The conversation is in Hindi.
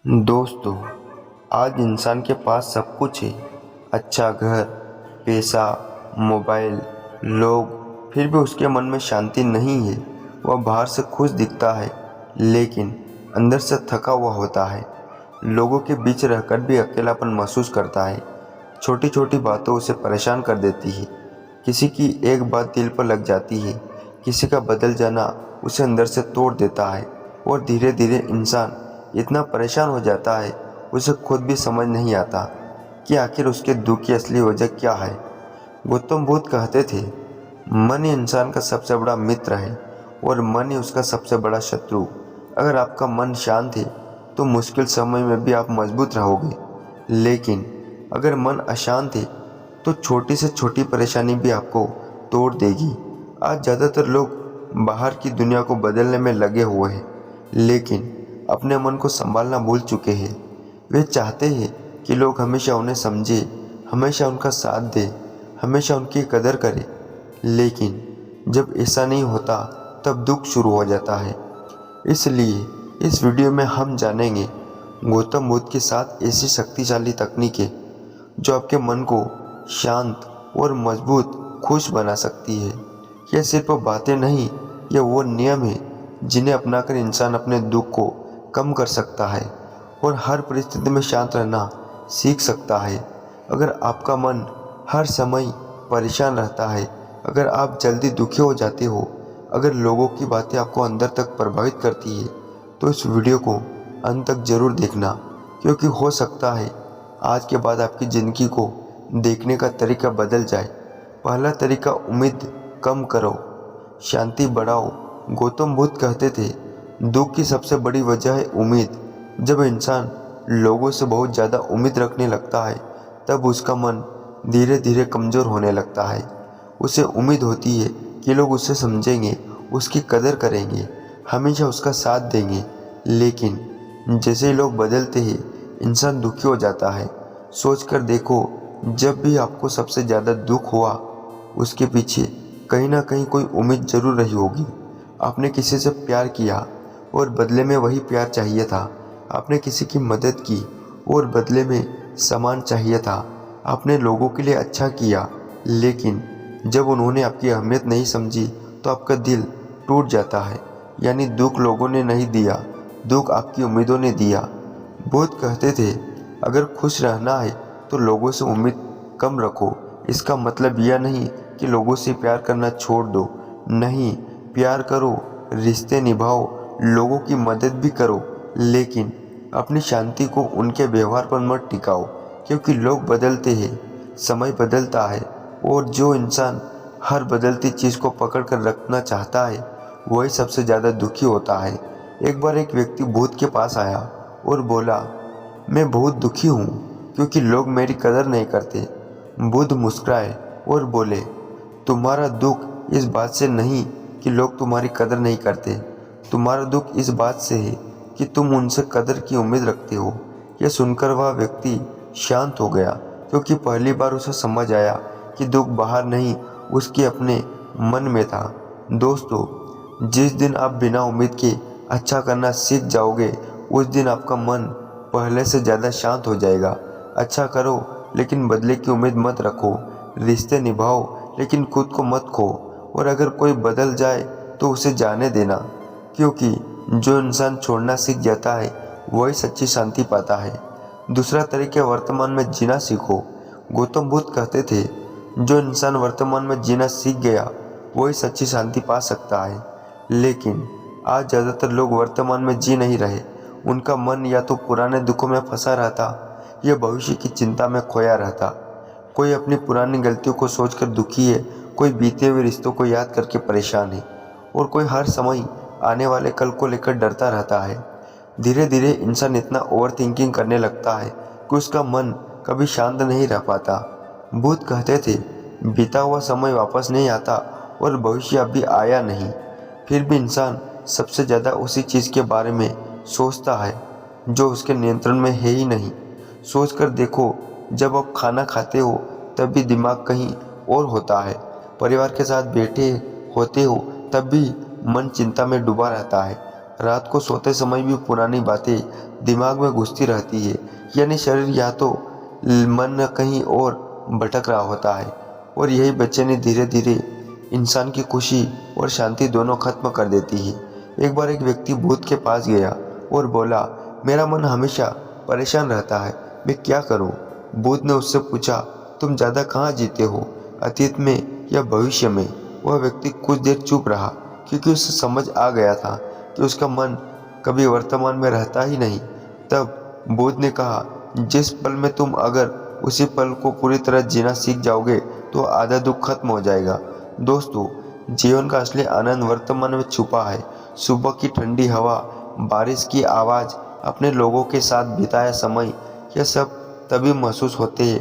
दोस्तों, आज इंसान के पास सब कुछ है। अच्छा घर, पैसा, मोबाइल, लोग, फिर भी उसके मन में शांति नहीं है। वह बाहर से खुश दिखता है, लेकिन अंदर से थका हुआ होता है। लोगों के बीच रहकर भी अकेलापन महसूस करता है। छोटी छोटी बातों उसे परेशान कर देती है। किसी की एक बात दिल पर लग जाती है, किसी का बदल जाना उसे अंदर से तोड़ देता है। और धीरे धीरे इंसान इतना परेशान हो जाता है, उसे खुद भी समझ नहीं आता कि आखिर उसके दुख की असली वजह क्या है। गौतम बुद्ध कहते थे, मन ही इंसान का सबसे बड़ा मित्र है और मन ही उसका सबसे बड़ा शत्रु। अगर आपका मन शांत है तो मुश्किल समय में भी आप मजबूत रहोगे, लेकिन अगर मन अशांत है तो छोटी से छोटी परेशानी भी आपको तोड़ देगी। आज ज़्यादातर लोग बाहर की दुनिया को बदलने में लगे हुए हैं, लेकिन अपने मन को संभालना भूल चुके हैं। वे चाहते हैं कि लोग हमेशा उन्हें समझे, हमेशा उनका साथ दे, हमेशा उनकी कदर करे, लेकिन जब ऐसा नहीं होता तब दुख शुरू हो जाता है। इसलिए इस वीडियो में हम जानेंगे गौतम बुद्ध के साथ ऐसी शक्तिशाली तकनीकें जो आपके मन को शांत और मजबूत, खुश बना सकती है। यह सिर्फ बातें नहीं, यह वो नियम है जिन्हें अपनाकर इंसान अपने दुख को कम कर सकता है और हर परिस्थिति में शांत रहना सीख सकता है। अगर आपका मन हर समय परेशान रहता है, अगर आप जल्दी दुखी हो जाते हो, अगर लोगों की बातें आपको अंदर तक प्रभावित करती है, तो इस वीडियो को अंत तक ज़रूर देखना, क्योंकि हो सकता है आज के बाद आपकी ज़िंदगी को देखने का तरीका बदल जाए। पहला तरीका, उम्मीद कम करो, शांति बढ़ाओ। गौतम बुद्ध कहते थे, दुख की सबसे बड़ी वजह है उम्मीद। जब इंसान लोगों से बहुत ज़्यादा उम्मीद रखने लगता है, तब उसका मन धीरे धीरे कमज़ोर होने लगता है। उसे उम्मीद होती है कि लोग उसे समझेंगे, उसकी कदर करेंगे, हमेशा उसका साथ देंगे, लेकिन जैसे ही लोग बदलते हैं, इंसान दुखी हो जाता है। सोच कर देखो, जब भी आपको सबसे ज़्यादा दुख हुआ, उसके पीछे कहीं ना कहीं कोई उम्मीद ज़रूर रही होगी। आपने किसी से प्यार किया और बदले में वही प्यार चाहिए था। आपने किसी की मदद की और बदले में सम्मान चाहिए था। आपने लोगों के लिए अच्छा किया, लेकिन जब उन्होंने आपकी अहमियत नहीं समझी तो आपका दिल टूट जाता है। यानी दुख लोगों ने नहीं दिया, दुख आपकी उम्मीदों ने दिया। बुद्ध कहते थे, अगर खुश रहना है तो लोगों से उम्मीद कम रखो। इसका मतलब यह नहीं कि लोगों से प्यार करना छोड़ दो, नहीं, प्यार करो, रिश्ते निभाओ, लोगों की मदद भी करो, लेकिन अपनी शांति को उनके व्यवहार पर मत टिकाओ, क्योंकि लोग बदलते हैं, समय बदलता है, और जो इंसान हर बदलती चीज़ को पकड़ कर रखना चाहता है, वही सबसे ज़्यादा दुखी होता है। एक बार एक व्यक्ति बुद्ध के पास आया और बोला, मैं बहुत दुखी हूँ क्योंकि लोग मेरी कदर नहीं करते। बुद्ध मुस्कुराए और बोले, तुम्हारा दुख इस बात से नहीं कि लोग तुम्हारी कदर नहीं करते, तुम्हारा दुख इस बात से है कि तुम उनसे कदर की उम्मीद रखते हो। यह सुनकर वह व्यक्ति शांत हो गया, क्योंकि पहली बार उसे समझ आया कि दुख बाहर नहीं, उसके अपने मन में था। दोस्तों, जिस दिन आप बिना उम्मीद के अच्छा करना सीख जाओगे, उस दिन आपका मन पहले से ज़्यादा शांत हो जाएगा। अच्छा करो, लेकिन बदले की उम्मीद मत रखो। रिश्ते निभाओ, लेकिन खुद को मत खो। और अगर कोई बदल जाए तो उसे जाने देना, क्योंकि जो इंसान छोड़ना सीख जाता है, वही सच्ची शांति पाता है। दूसरा तरीका, वर्तमान में जीना सीखो। गौतम बुद्ध कहते थे, जो इंसान वर्तमान में जीना सीख गया, वही सच्ची शांति पा सकता है। लेकिन आज ज़्यादातर लोग वर्तमान में जी नहीं रहे। उनका मन या तो पुराने दुखों में फंसा रहता या भविष्य की चिंता में खोया रहता। कोई अपनी पुरानी गलतियों को सोचकर दुखी है, कोई बीते हुए रिश्तों को याद करके परेशान है, और कोई हर समय आने वाले कल को लेकर डरता रहता है। धीरे धीरे इंसान इतना ओवर थिंकिंग करने लगता है कि उसका मन कभी शांत नहीं रह पाता। बुद्ध कहते थे, बीता हुआ समय वापस नहीं आता और भविष्य अभी आया नहीं, फिर भी इंसान सबसे ज़्यादा उसी चीज़ के बारे में सोचता है जो उसके नियंत्रण में है ही नहीं। सोच कर देखो, जब आप खाना खाते हो तब भी दिमाग कहीं और होता है, परिवार के साथ बैठे होते हो तब भी मन चिंता में डूबा रहता है, रात को सोते समय भी पुरानी बातें दिमाग में घुसती रहती है, यानी शरीर या तो मन कहीं और भटक रहा होता है। और यही बेचैनी धीरे धीरे इंसान की खुशी और शांति दोनों खत्म कर देती है। एक बार एक व्यक्ति भूत के पास गया और बोला, मेरा मन हमेशा परेशान रहता है, मैं क्या करूं? भूत ने उससे पूछा, तुम ज़्यादा कहाँ जीते हो, अतीत में या भविष्य में? वह व्यक्ति कुछ देर चुप रहा, क्योंकि उसे समझ आ गया था कि उसका मन कभी वर्तमान में रहता ही नहीं। तब भूत ने कहा, जिस पल में तुम अगर उसी पल को पूरी तरह जीना सीख जाओगे तो आधा दुख खत्म हो जाएगा। दोस्तों, जीवन का असली आनंद वर्तमान में छुपा है। सुबह की ठंडी हवा, बारिश की आवाज़, अपने लोगों के साथ बिताया समय, यह सब तभी महसूस होते हैं